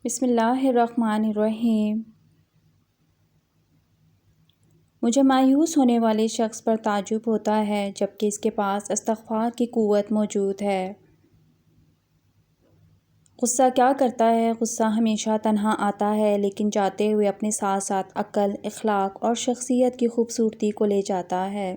بسم اللہ الرحمن الرحیم۔ مجھے مایوس ہونے والے شخص پر تعجب ہوتا ہے جبکہ اس کے پاس استغفار کی قوت موجود ہے۔ غصہ کیا کرتا ہے؟ غصہ ہمیشہ تنہا آتا ہے لیکن جاتے ہوئے اپنے ساتھ ساتھ عقل، اخلاق اور شخصیت کی خوبصورتی کو لے جاتا ہے۔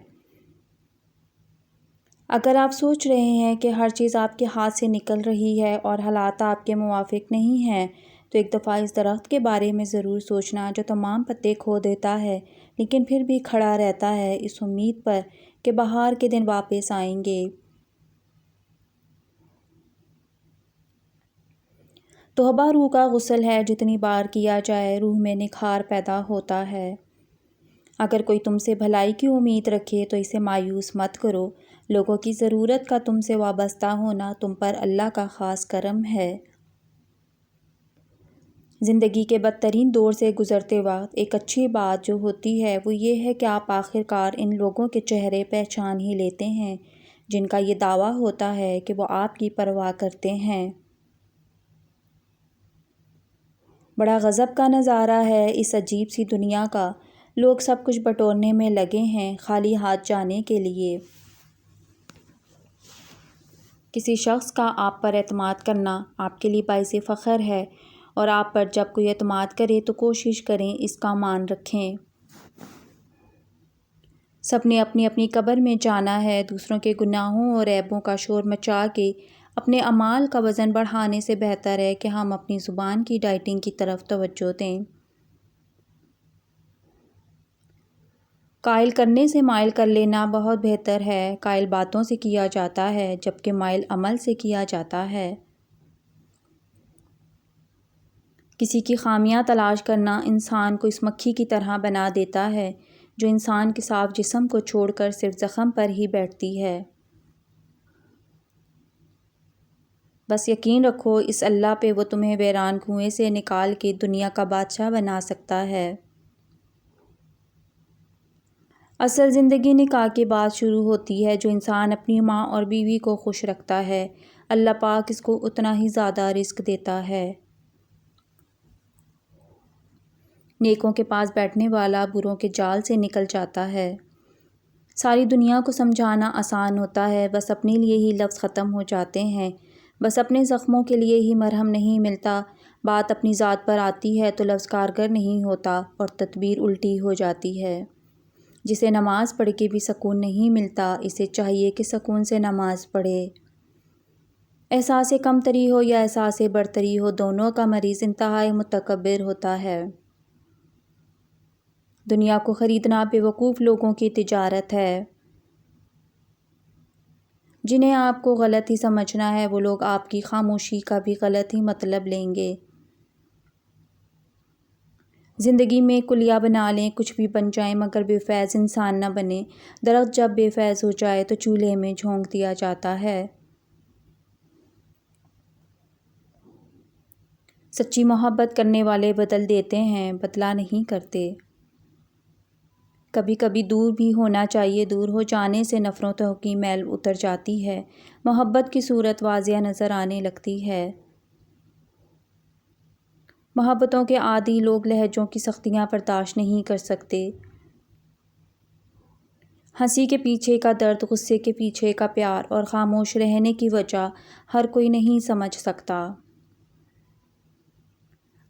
اگر آپ سوچ رہے ہیں کہ ہر چیز آپ کے ہاتھ سے نکل رہی ہے اور حالات آپ کے موافق نہیں ہیں، تو ایک دفعہ اس درخت کے بارے میں ضرور سوچنا جو تمام پتے کھو دیتا ہے لیکن پھر بھی کھڑا رہتا ہے اس امید پر کہ بہار کے دن واپس آئیں گے۔ توبہ روح کا غسل ہے، جتنی بار کیا جائے روح میں نکھار پیدا ہوتا ہے۔ اگر کوئی تم سے بھلائی کی امید رکھے تو اسے مایوس مت کرو، لوگوں کی ضرورت کا تم سے وابستہ ہونا تم پر اللہ کا خاص کرم ہے۔ زندگی کے بدترین دور سے گزرتے وقت ایک اچھی بات جو ہوتی ہے وہ یہ ہے کہ آپ آخر کار ان لوگوں کے چہرے پہچان ہی لیتے ہیں جن کا یہ دعویٰ ہوتا ہے کہ وہ آپ کی پرواہ کرتے ہیں۔ بڑا غضب کا نظارہ ہے اس عجیب سی دنیا کا، لوگ سب کچھ بٹورنے میں لگے ہیں خالی ہاتھ جانے کے لیے۔ کسی شخص کا آپ پر اعتماد کرنا آپ کے لیے باعث فخر ہے اور آپ پر جب کوئی اعتماد کرے تو کوشش کریں اس کا مان رکھیں۔ سب نے اپنی اپنی قبر میں جانا ہے، دوسروں کے گناہوں اور عیبوں کا شور مچا کے اپنے اعمال کا وزن بڑھانے سے بہتر ہے کہ ہم اپنی زبان کی ڈائٹنگ کی طرف توجہ دیں۔ قائل کرنے سے مائل کر لینا بہت بہتر ہے۔ قائل باتوں سے کیا جاتا ہے جبکہ مائل عمل سے کیا جاتا ہے۔ کسی کی خامیاں تلاش کرنا انسان کو اس مکھی کی طرح بنا دیتا ہے جو انسان کے صاف جسم کو چھوڑ کر صرف زخم پر ہی بیٹھتی ہے۔ بس یقین رکھو اس اللہ پہ، وہ تمہیں ویران کنویں سے نکال کے دنیا کا بادشاہ بنا سکتا ہے۔ اصل زندگی نکاح کے بعد شروع ہوتی ہے جو انسان اپنی ماں اور بیوی کو خوش رکھتا ہے، اللہ پاک اس کو اتنا ہی زیادہ رزق دیتا ہے۔ نیکوں کے پاس بیٹھنے والا بروں کے جال سے نکل جاتا ہے۔ ساری دنیا کو سمجھانا آسان ہوتا ہے، بس اپنے لیے ہی لفظ ختم ہو جاتے ہیں۔ بس اپنے زخموں کے لیے ہی مرہم نہیں ملتا، بات اپنی ذات پر آتی ہے تو لفظ کارگر نہیں ہوتا اور تدبیر الٹی ہو جاتی ہے۔ جسے نماز پڑھ کے بھی سکون نہیں ملتا، اسے چاہیے کہ سکون سے نماز پڑھے۔ احساس کمتری ہو یا احساس برتری ہو، دونوں کا مریض انتہائی متکبر ہوتا ہے۔ دنیا کو خریدنا بیوقوف لوگوں کی تجارت ہے۔ جنہیں آپ کو غلط ہی سمجھنا ہے وہ لوگ آپ کی خاموشی کا بھی غلط ہی مطلب لیں گے۔ زندگی میں کلیہ بنا لیں، کچھ بھی بن جائیں مگر بے فیض انسان نہ بنیں۔ درخت جب بے فیض ہو جائے تو چولہے میں جھونک دیا جاتا ہے۔ سچی محبت کرنے والے بدل دیتے ہیں، بدلہ نہیں کرتے۔ کبھی کبھی دور بھی ہونا چاہیے، دور ہو جانے سے نفرتوں کی میل اتر جاتی ہے، محبت کی صورت واضح نظر آنے لگتی ہے۔ محبتوں کے عادی لوگ لہجوں کی سختیاں برداشت نہیں کر سکتے۔ ہنسی کے پیچھے کا درد، غصے کے پیچھے کا پیار اور خاموش رہنے کی وجہ ہر کوئی نہیں سمجھ سکتا۔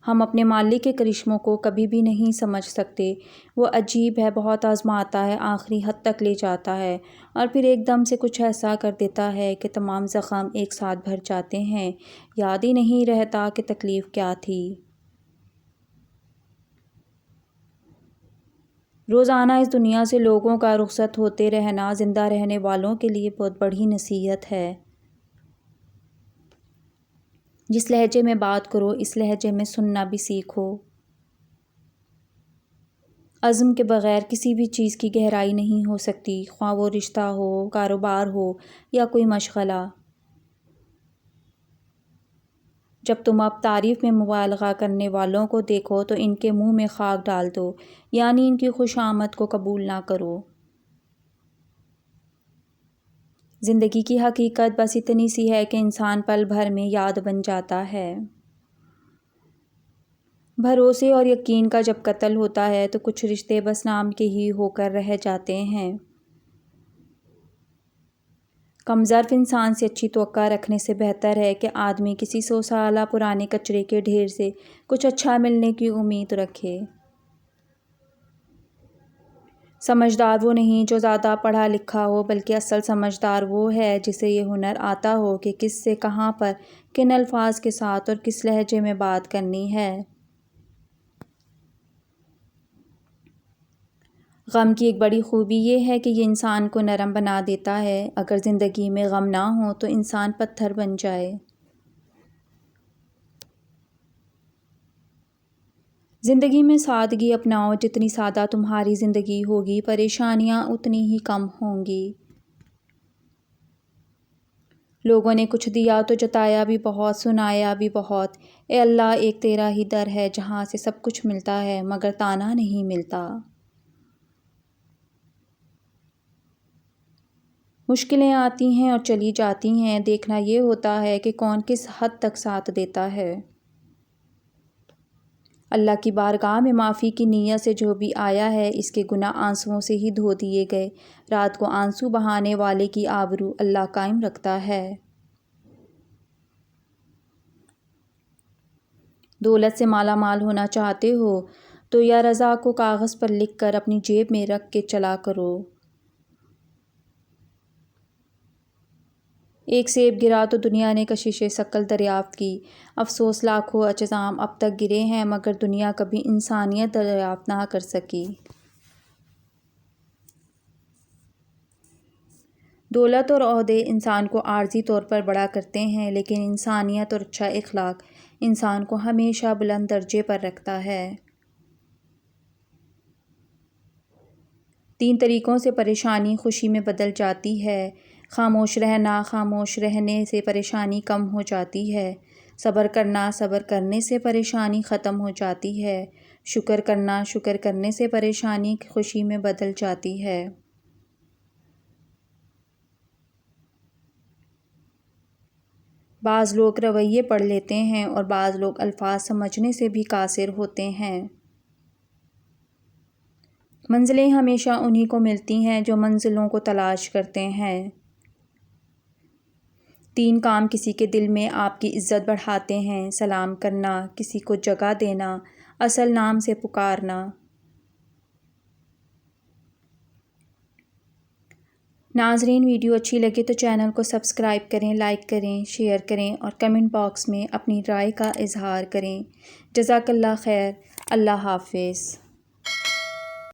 ہم اپنے مالک کے کرشموں کو کبھی بھی نہیں سمجھ سکتے، وہ عجیب ہے، بہت آزماتا ہے، آخری حد تک لے جاتا ہے اور پھر ایک دم سے کچھ ایسا کر دیتا ہے کہ تمام زخم ایک ساتھ بھر جاتے ہیں، یاد ہی نہیں رہتا کہ تکلیف کیا تھی۔ روزانہ اس دنیا سے لوگوں کا رخصت ہوتے رہنا زندہ رہنے والوں کے لیے بہت بڑی نصیحت ہے۔ جس لہجے میں بات کرو اس لہجے میں سننا بھی سیکھو۔ عزم کے بغیر کسی بھی چیز کی گہرائی نہیں ہو سکتی، خواہ وہ رشتہ ہو، کاروبار ہو یا کوئی مشغلہ۔ جب تم اب تعریف میں مبالغہ کرنے والوں کو دیکھو تو ان کے منہ میں خاک ڈال دو، یعنی ان کی خوش آمد کو قبول نہ کرو۔ زندگی کی حقیقت بس اتنی سی ہے کہ انسان پل بھر میں یاد بن جاتا ہے۔ بھروسے اور یقین کا جب قتل ہوتا ہے تو کچھ رشتے بس نام کے ہی ہو کر رہ جاتے ہیں۔ کم ظرف انسان سے اچھی توقع رکھنے سے بہتر ہے کہ آدمی کسی 100 سالہ پرانے کچرے کے ڈھیر سے کچھ اچھا ملنے کی امید رکھے۔ سمجھدار وہ نہیں جو زیادہ پڑھا لکھا ہو، بلکہ اصل سمجھدار وہ ہے جسے یہ ہنر آتا ہو کہ کس سے کہاں پر کن الفاظ کے ساتھ اور کس لہجے میں بات کرنی ہے۔ غم کی ایک بڑی خوبی یہ ہے کہ یہ انسان کو نرم بنا دیتا ہے۔ اگر زندگی میں غم نہ ہو تو انسان پتھر بن جائے۔ زندگی میں سادگی اپناؤ، جتنی سادہ تمہاری زندگی ہوگی پریشانیاں اتنی ہی کم ہوں گی۔ لوگوں نے کچھ دیا تو جتایا بھی بہت، سنایا بھی بہت، اے اللہ ایک تیرا ہی در ہے جہاں سے سب کچھ ملتا ہے مگر تانا نہیں ملتا۔ مشکلیں آتی ہیں اور چلی جاتی ہیں، دیکھنا یہ ہوتا ہے کہ کون کس حد تک ساتھ دیتا ہے۔ اللہ کی بارگاہ میں معافی کی نیت سے جو بھی آیا ہے اس کے گناہ آنسوؤں سے ہی دھو دیے گئے۔ رات کو آنسو بہانے والے کی آبرو اللہ قائم رکھتا ہے۔ دولت سے مالا مال ہونا چاہتے ہو تو یا رضا کو کاغذ پر لکھ کر اپنی جیب میں رکھ کے چلا کرو۔ ایک سیب گرا تو دنیا نے کشش ثقل دریافت کی، افسوس لاکھوں اجسام اب تک گرے ہیں مگر دنیا کبھی انسانیت دریافت نہ کر سکی۔ دولت اور عہدے انسان کو عارضی طور پر بڑا کرتے ہیں، لیکن انسانیت اور اچھا اخلاق انسان کو ہمیشہ بلند درجے پر رکھتا ہے۔ 3 طریقوں سے پریشانی خوشی میں بدل جاتی ہے۔ خاموش رہنا، خاموش رہنے سے پریشانی کم ہو جاتی ہے۔ صبر کرنا، صبر کرنے سے پریشانی ختم ہو جاتی ہے۔ شکر کرنا، شکر کرنے سے پریشانی خوشی میں بدل جاتی ہے۔ بعض لوگ رویے پڑھ لیتے ہیں اور بعض لوگ الفاظ سمجھنے سے بھی قاصر ہوتے ہیں۔ منزلیں ہمیشہ انہی کو ملتی ہیں جو منزلوں کو تلاش کرتے ہیں۔ 3 کام کسی کے دل میں آپ کی عزت بڑھاتے ہیں: سلام کرنا، کسی کو جگہ دینا، اصل نام سے پکارنا۔ ناظرین، ویڈیو اچھی لگے تو چینل کو سبسکرائب کریں، لائک کریں، شیئر کریں اور کمنٹ باکس میں اپنی رائے کا اظہار کریں۔ جزاک اللہ خیر۔ اللہ حافظ۔